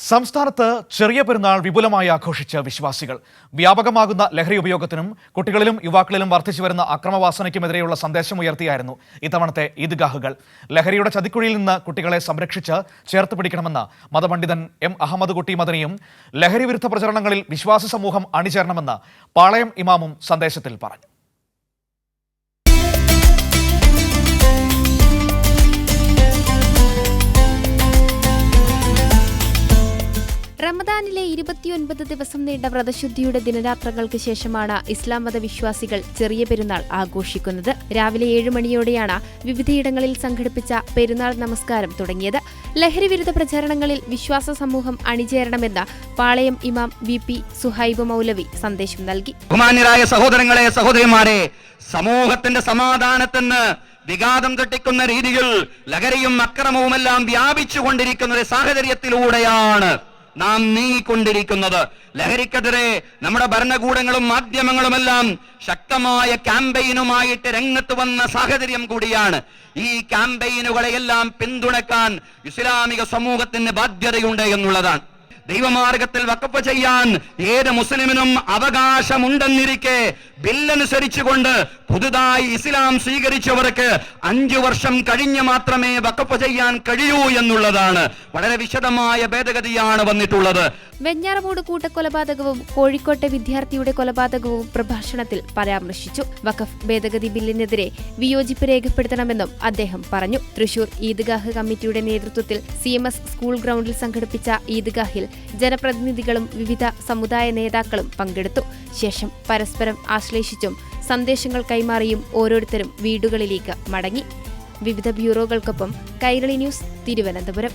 സംസ്ഥാനത്ത് ചെറിയ പെരുന്നാൾ വിപുലമായി ആഘോഷിച്ച വിശ്വാസികൾ. വ്യാപകമാകുന്ന ലഹരി ഉപയോഗത്തിനും കുട്ടികളിലും യുവാക്കളിലും വർദ്ധിച്ചുവരുന്ന അക്രമവാസനയ്ക്കുമെതിരെയുള്ള സന്ദേശമുയർത്തിയായിരുന്നു ഇത്തവണത്തെ ഈദ്ഗാഹുകൾ. ലഹരിയുടെ ചതിക്കുഴിയിൽ നിന്ന് കുട്ടികളെ സംരക്ഷിച്ച് ചേർത്ത് പിടിക്കണമെന്ന് മതപണ്ഡിതൻ എം അഹമ്മദ് കുട്ടി മദനിയും ലഹരി വിരുദ്ധ പ്രചരണങ്ങളിൽ വിശ്വാസ സമൂഹം അണിചേരണമെന്ന് പാളയം ഇമാമും സന്ദേശത്തിൽ പറഞ്ഞു. റമദാനിലെ 29 ദിവസം നീണ്ട വ്രതശുദ്ധിയുടെ ദിനരാത്രങ്ങൾക്ക് ശേഷമാണ് ഇസ്ലാം മതവിശ്വാസികൾ ചെറിയ പെരുന്നാൾ ആഘോഷിക്കുന്നത്. രാവിലെ 7 മണിയോടെയാണ് വിവിധയിടങ്ങളിൽ സംഘടിപ്പിച്ച പെരുന്നാൾ നമസ്കാരം തുടങ്ങിയത്. ലഹരി വിരുദ്ധ പ്രചാരണങ്ങളിൽ വിശ്വാസ സമൂഹം അണിചേരണമെന്ന് പാളയം ഇമാം VP സുഹൈബ് മൗലവി സന്ദേശം നൽകി. ബഹുമാന്യരായ സഹോദരങ്ങളെ, സഹോദരിമാരെ, സമൂഹത്തിന്റെ സമാധാനത്തിന് വിഘാതം തട്ടിക്കുന്ന രീതിയിൽ ലഹരിയും അക്രമവുമെല്ലാം വ്യാപിച്ചുകൊണ്ടിരിക്കുന്ന ഒരു സാഹചര്യത്തിലൂടെയാണ് നാം നീങ്ങിക്കൊണ്ടിരിക്കുന്നത്. ലഹരിക്കെതിരെ നമ്മുടെ ഭരണകൂടങ്ങളും മാധ്യമങ്ങളുമെല്ലാം ശക്തമായ ക്യാമ്പയിനുമായിട്ട് രംഗത്ത് വന്ന സാഹചര്യം കൂടിയാണ്. ഈ ക്യാമ്പയിനുകളെയെല്ലാം പിന്തുണക്കാൻ ഇസ്ലാമിക സമൂഹത്തിന് ബാധ്യതയുണ്ട് എന്നുള്ളതാണ്. ദൈവമാർഗത്തിൽ വഖഫ് ചെയ്യാൻ ഏത് മുസ്ലിമിനും അവകാശമുണ്ടെന്നിരിക്കെ ബില്ലനുസരിച്ചുകൊണ്ട് പുതുതായി ഇസ്ലാം സ്വീകരിച്ചവർക്ക് 5 വർഷം കഴിഞ്ഞ് മാത്രമേ വഖഫ് ചെയ്യാൻ കഴിയൂ എന്നുള്ളതാണ്. വളരെ വിശദമായ ഭേദഗതിയാണ് വന്നിട്ടുള്ളത്. വെഞ്ഞാറമൂട് കൂട്ടക്കൊലപാതകവും കോഴിക്കോട്ടെ വിദ്യാർത്ഥിയുടെ കൊലപാതകവും പ്രഭാഷണത്തിൽ പരാമർശിച്ചു. വഖഫ് ഭേദഗതി ബില്ലിനെതിരെ വിയോജിപ്പ് രേഖപ്പെടുത്തണമെന്നും അദ്ദേഹം പറഞ്ഞു. തൃശൂർ ഈദ്ഗാഹ് കമ്മിറ്റിയുടെ നേതൃത്വത്തിൽ CMS സ്കൂൾ ഗ്രൗണ്ടിൽ സംഘടിപ്പിച്ച ഈദ്ഗാഹിൽ ജനപ്രതിനിധികളും വിവിധ സമുദായ നേതാക്കളും പങ്കെടുത്തു. ശേഷം പരസ്പരം ആശ്ലേഷിച്ചും സന്ദേശങ്ങൾ കൈമാറിയും ഓരോരുത്തരും വീടുകളിലേക്ക് മടങ്ങി. വിവിധ ബ്യൂറോകൾക്കൊപ്പം കൈരളി ന്യൂസ്, തിരുവനന്തപുരം.